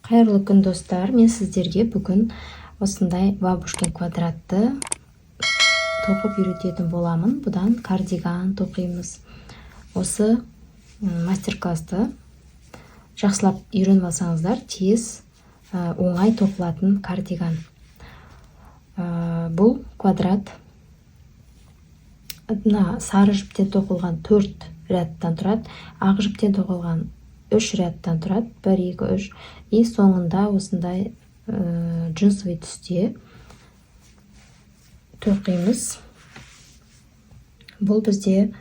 Қайырлы күн достар, мен сіздерге бүгін осындай бабушкин квадратты тоқып үйрететін боламын. Бұдан кардиган тоқимыз. Осы мастер-классты жақсылап үйреніп алсаңыздар, тез оңай тоқылатын кардиган. Бұл квадрат сары жіптен тоқылған 4 рядтан тұрады, ақ жіптен тоқылған 3 рядтан тұрады, 1, 2, 3. И соңында осындай джинсовый түсте тоқимыз. Бұл бізде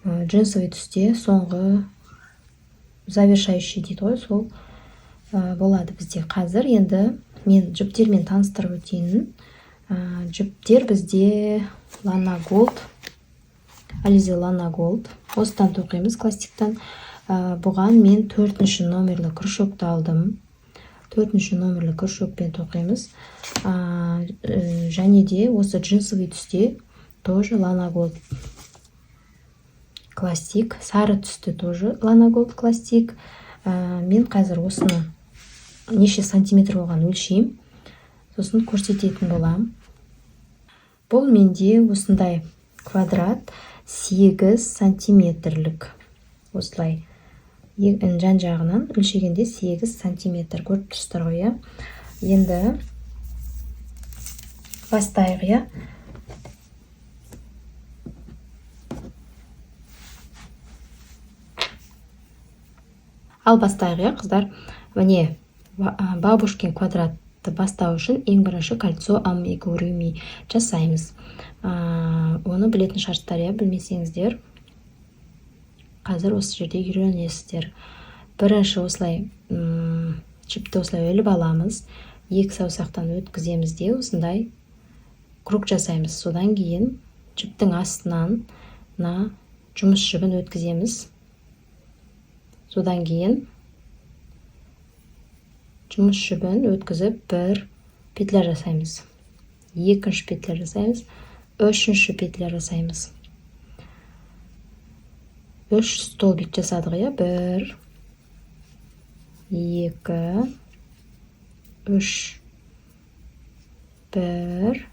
джинсовый түсте соңғы завершающий дейді ғой, сол болады бізде. Қазір енді мен жіптермен таныстырып өтейін. Жіптер бізде Lana Gold, Alize Lana Gold. Осыдан тоқимыз, классиктан. Бұған мен 4-ші номерлі крючокты алдым. 4-ші номерлі крючокпен тоқимыз. Және де осы джинсовый түсте тоже Lana Gold классик. Сары түсті тоже Lana Gold классик. Мен қазір осыны неше сантиметр болған өлшейм. Сосын көрсететін болам. Бұл менде осындай квадрат 8 сантиметрлік. Осылай жан жағынан өлшегенде 8 сантиметр көріп тұрсыздар ғой. Енді бастайық. Ал бастайық, қыздар. Міне, бабушкин квадратты бастау үшін ең бірінші кольцо амигуруми жасаймыз. Оны білетін шығарсыздар, білмесеңіздер, қазір осы жерде үйренесіздер. Бірінші осылай жіпті осылай өліп аламыз. 2 саусақтан өткіземіз де осындай круг жасаймыз. Содан кейін жіптің астынан жұмыс жібін өткіземіз. Содан кейін жұмыс жібін өткізіп бір петля жасаймыз. 2-ші петля жасаймыз. 3-ші петля жасаймыз. 3 столбик жасадық. 1, 2, 3, 1,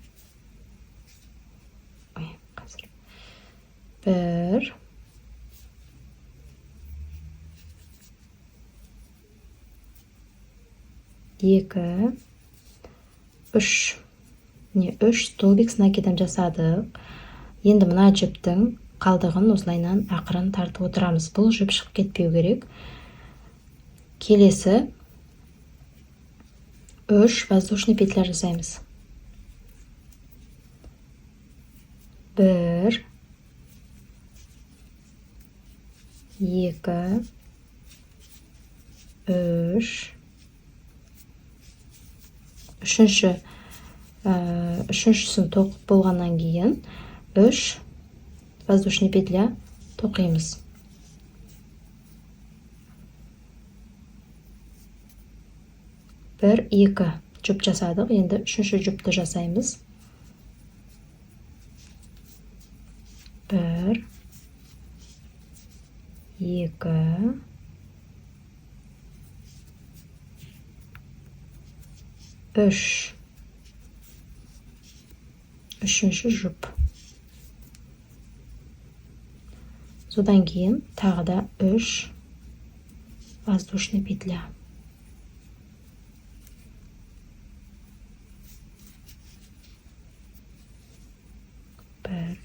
1, 2, 3. 3 столбик с накидом жасадық. Енді мына жіптің қалдығын осылайнан ақырын тартып отырамыз. Бұл жіп шығып кетпеу керек. Келесі 3 воздушный петля жасаймыз. 1, 2, 3. Үшіншісін тоқып болғаннан кейін 3 воздушный петля тоқимыз. 1, 2 жұп жасадық. Енді 3-ші жұпты жасаймыз. 1, 2, 3. Үшінші жұп. Содан кейін тағы да 3 воздушный петля. 1,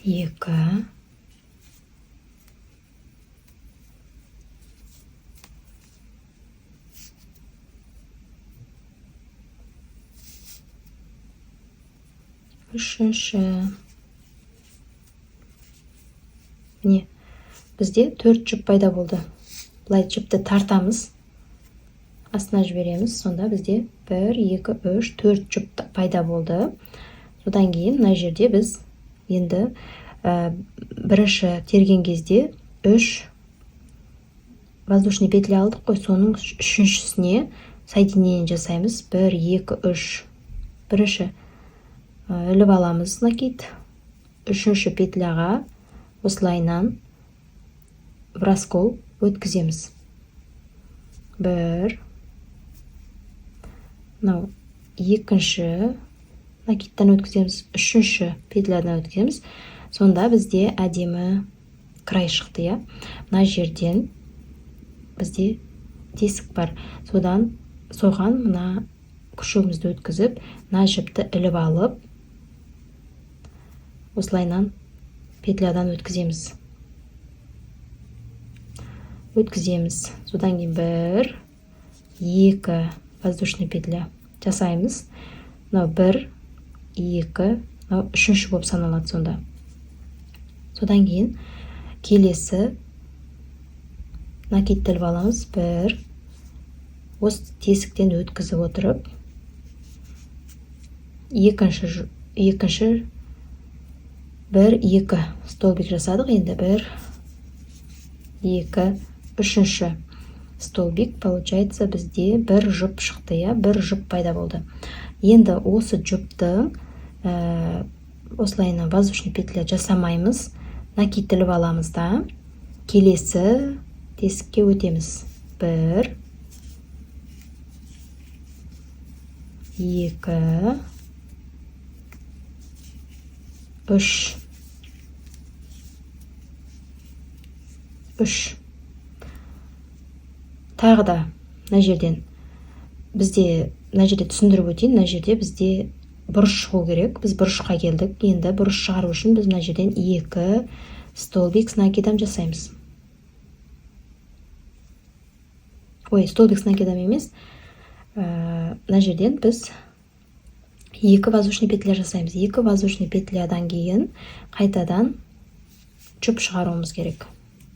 2, 3. Міне, бізде 4 жұп пайда болды. Бұлай жіпті тартамыз, астына жібереміз. Сонда бізде 1, 2, 3, 4 жұп пайда болды. Содан кейін мына жерде біз енді бірінші терген кезде 3 воздушный петля алдық қой. Соның 3-шісіне соединение жасаймыз. 1, 2, 3. Бірінші іліп аламыз накид. 3-ші петляға осылайнан в раскол өткіземіз. бір, мынау екінші накидтан өткіземіз, үшінші петлядан өткіземіз. Сонда бізде әдемі край шықты, иә. Мына жерден бізде тесік бар. Соған мына күшігімізді өткізіп, мына жіпті іліп алып, осылайынан петлядан өткіземіз. Содан кейін бір, екі воздушный петля жасаймыз. Мынау бір, екі, мынау үшінші болып саналады сонда. Содан кейін келесі накидті іліп аламыз. Бір, осы тесіктен өткізіп отырып, екінші бір, екі столбик жасадық. Енді бір, екі, үшінші столбик, получается, бізде бір жұп шықты, иә, бір жұп пайда болды. Енді осы жұпты осылайынан воздушный петля жасамаймыз, накид іліп аламыз да, келесі тесікке өтеміз. Бір, екі, үш. Тағы да мына жерден бізде, мына жерде түсіндіріп өтейін, мына жерде бізде бұрыш шығу керек. Біз бұрышқа келдік. Енді бұрыш шығару үшін біз мына жерден екі столбик с накидом жасаймыз. Столбик с накидом емес. Мына жерден біз екі воздушный петля жасаймыз. Екі воздушный петлядан кейін қайтадан жұп шығаруымыз керек.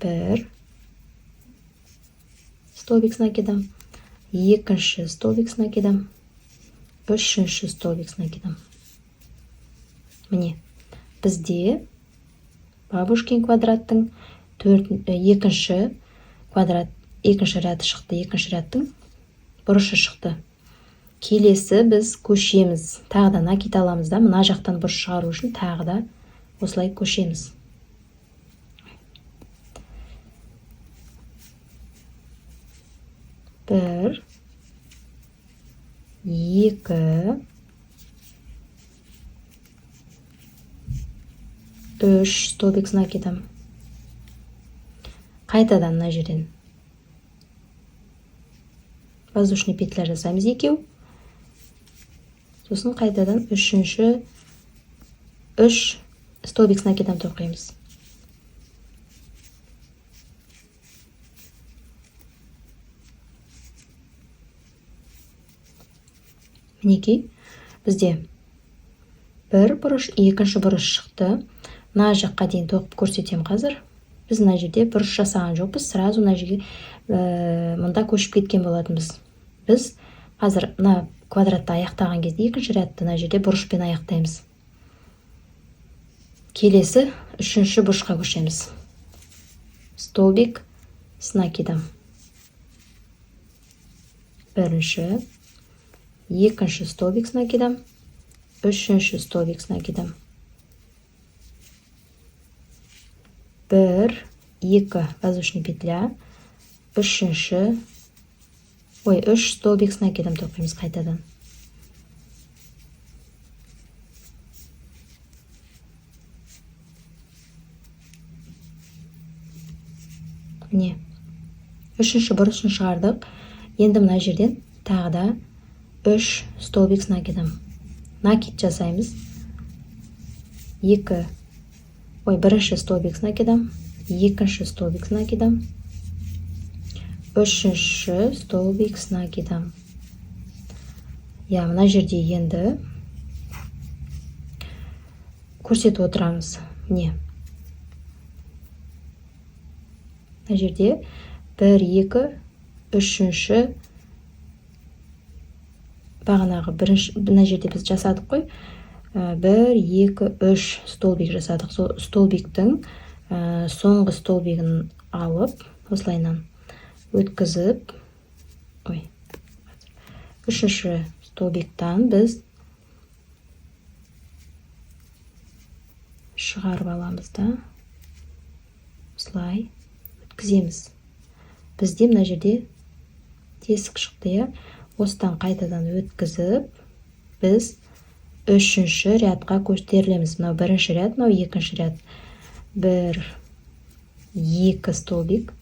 Бір столбик с накидом, екінші столбик с накидом, үшінші столбик с накидом. Міне, бізде бабушкин квадраттың екінші ряды шықты, екінші рядтың бұрышы шықты. Келесі біз көшеміз. Тағы да накид аламыз да, мына жақтан бұрыш шығару үшін тағы да осылай көшеміз. Бір, екі, үш столбик с накидом. Қайтадан мына жерден воздушный петля жасаймыз екеу. Сосын қайтадан үшінші үш столбик с накидом тоқимыз. Мінекей, бізде бір бұрыш, екінші бұрыш шықты. Мына жаққа дейін тоқып көрсетем қазір. Біз мына жерде бұрыш жасаған жоқпыз, сразу мына жерге мұнда көшіп кеткен болатынбыз. Біз қазір мына квадратты аяқтаған кезде екінші рядты мына жерде бұрышпен аяқтаймыз. Келесі үшінші бұрышқа көшеміз. Столбик с накидом. Бірінші, екінші столбик с накидом, үшінші столбик с накидом. Бір, екі воздушный петля, үш столбик с накидом тоқимыз қайтадан. Міне, үшінші бұрышын шығардық. Енді мына жерден тағы да үш столбик с накидом. Накид жасаймыз. Бірінші столбик с накидом, екінші столбик с накидом, үшінші столбик с накидом. Мына жерде енді көрсетіп отырамыз. Міне, мына жерде бір, екі, үшінші, бағанағы мына жерде біз жасадық қой. Бір, екі, үш столбик жасадық. Сол столбиктің соңғы столбигін алып, осылайынан өткізіп, үшінші столбиктан біз шығарып аламыз да, осылай өткіземіз. Бізде мына жерде тесік шықты, иә. Осыдан қайтадан өткізіп, біз үшінші рядқа көтерілеміз. Мынау бірінші ряд, мынау екінші ряд. 1, 2 столбик.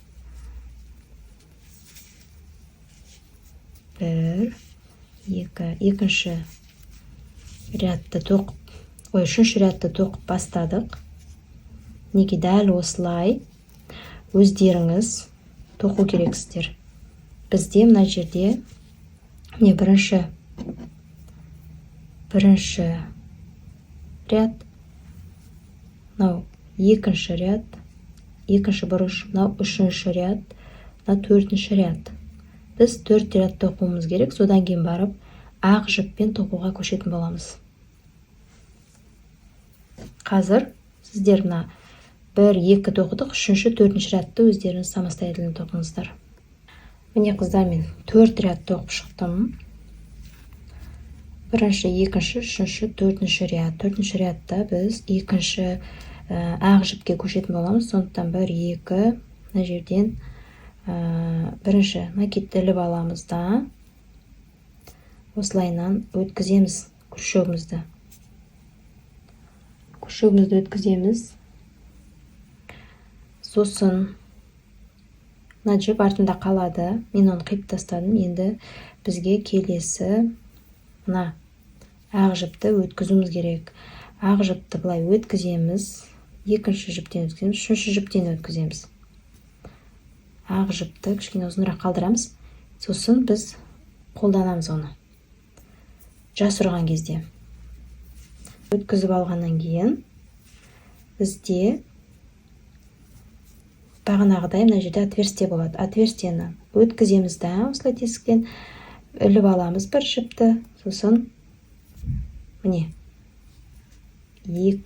1, 2. Екінші рядты тоқып, үшінші рядты тоқып бастадық. Неге дәл осылай өздеріңіз тоқу керексіздер. Бізде мына жерде не бірінші ряд, мынау екінші ряд, екінші бұрыш, мынау үшінші ряд, мынау төртінші ряд. Біз 4 ряд тоқуымыз керек, содан кейін барып ақ жіппен тоқуға көшетін боламыз. Қазір сіздер мына 1, 2 тоқыдық, үшінші, төртінші рядты өздеріңіз самостоятельно тоқыңыздар. Міне қыздар, мен 4 ряд тоқып шықтым. Бірінші, екінші, үшінші, төртінші ряд. Төртінші рядта біз екінші ақ жіпке көшетін боламыз. Сондықтан 1, 2, мына жерден бірінші накидті іліп аламыз да, осылайынан өткіземіз күршігімізді. Күршігімізді өткіземіз. Сосын мына жіп артында қалады. Мен оны қиып тастадым. Енді бізге келесі мына ақ жіпті өткізуіміз керек. Ақ жіпті былай өткіземіз. Екінші жіптен өткіземіз, үшінші жіптен өткіземіз. Ақ жіпті кішкене ұзынырақ қалдырамыз. Сосын біз қолданамыз оны. Жас ұрған кезде. Өткізіп алғаннан кейін бізде бағанағыдай мына жерде отверстие болады. Отверстиені өткіземіз да, осылай тесіктен іліп аламыз бір жіпті. Сосын міне 2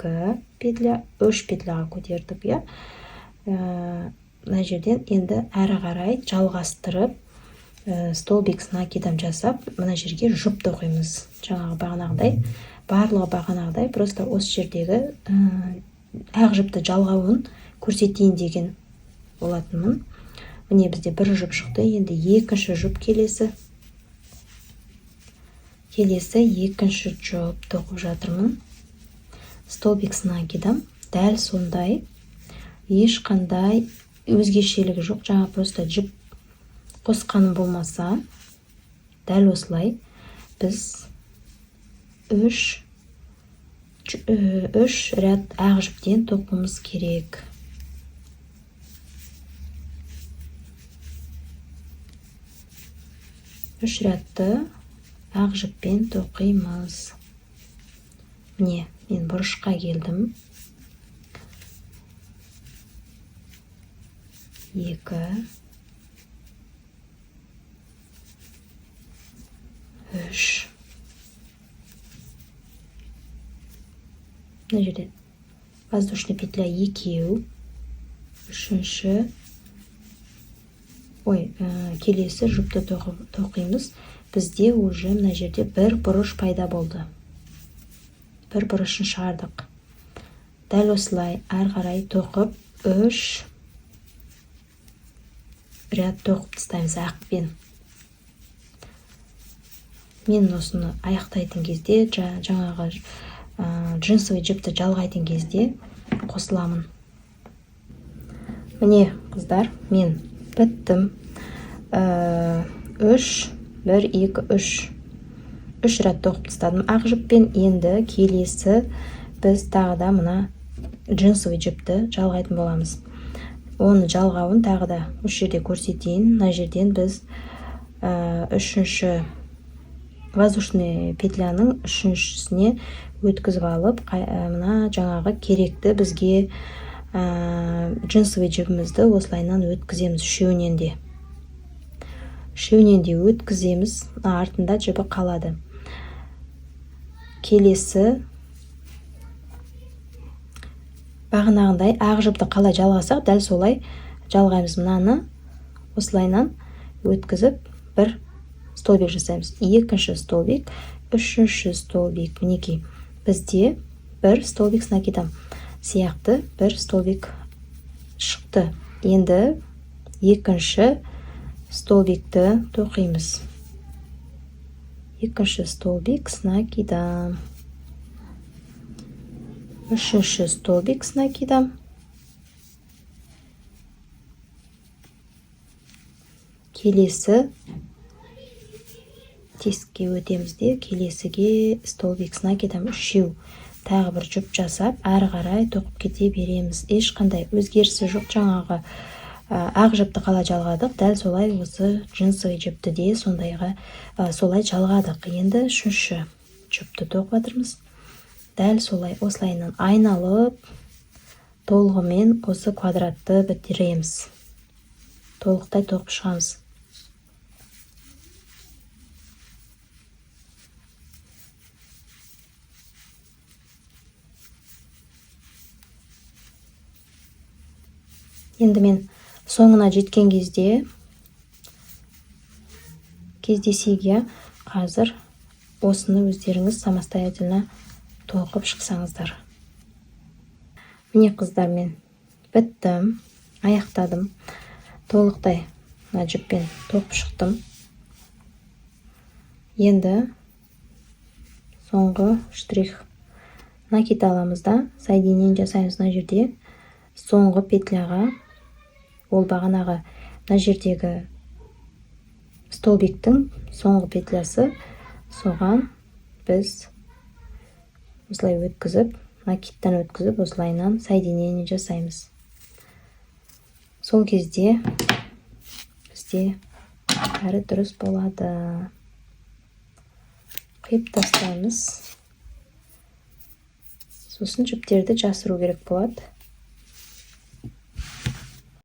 петля, 3 петляға көтердік, иә. Мына жерден енді әрі қарай жалғастырып, столбик с накидом жасап, мына жерге жұп тоқимыз. Жаңағы бағанағыдай, барлығы бағанағыдай, просто осы жердегі ақ жіпті жалғауын көрсетейін деген болатынмын. Міне бізде бір жұп шықты, енді екінші жұп келесі. Екінші жұп тоқып жатырмын. Столбик с накидом. Дәл сондай. Ешқандай өзгешелігі жоқ. Жаңа просто жіп қосқаным болмаса, дәл осылай біз 3 ряд ақ жіптен тоқуымыз керек. Үш рядты ақ жіппен тоқимыз. Міне, мен бұрышқа келдім. 2, 3. Мына жерде воздушный петля 2, үшінші, келесі жұпты тоқимыз. Бізде уже мына жерде бір бұрыш пайда болды. Бір бұрышын шығардық. Дәл осылай әрі қарай тоқып 3 ряд тоқып тастаймыз ақпен. Мен осыны аяқтайтын кезде, жаңағы джинсовый жіпті жалғайтын кезде қосыламын. Міне қыздар, мен біттім. 3, 1, 2, 3. 3 ряд тоқып тастадым ақ жіппен. Енді келесі біз тағы да мына джинсовый жіпті жалғайтын боламыз. Оны жалғауын тағы да осы жерде көрсетейін. Мына жерден біз үшінші воздушный петляның үшіншісіне өткізіп алып, мына жаңағы керекті бізге джинсовый жібімізді осылайынан өткіземіз. Үшеуінен де өткіземіз. Артында жібі қалады. Келесі бағанағындай ақ жіпті қалай жалғасақ, дәл солай жалғаймыз. Мынаны осылайынан өткізіп бір столбик жасаймыз. Екінші столбик, үшінші столбик. Мінекей, бізде бір столбик с накидом сияқты бір столбик шықты. Енді екінші столбикті тоқимыз. Екінші столбик с накидом. Үшінші столбик с накидом. Келесі тесікке өтеміз де, келесіге столбик с накидом үшеу тағы бір жұп жасап, әрі қарай тоқып кете береміз. Ешқандай өзгерісі жоқ. Жаңағы ақ жіпті қалай жалғадық, дәл солай осы джинсовый жіпті де солай жалғадық. Енді үшінші жұпты тоқып жатырмыз. Дәл солай осылайынан айналып, толығымен осы квадратты бітіреміз. Толықтай тоқып шығамыз. Енді мен соңына жеткен кездесейге қазір осыны өздеріңіз самостоятельно тоқып шықсаңыздар. Міне қыздар, мен біттім, аяқтадым. Толықтай жіппен тоқып шықтым. Енді соңғы штрих накид аламыз да, соединение жасаймыз. Мына жерде соңғы петляға, ол бағанағы мына жердегі столбиктің соңғы петлясы, соған біз осылай өткізіп, накидтан өткізіп, осылайынан соединение жасаймыз. Сол кезде бізде бәрі дұрыс болады. Қиып тастаймыз. Сосын жіптерді жасыру керек болады.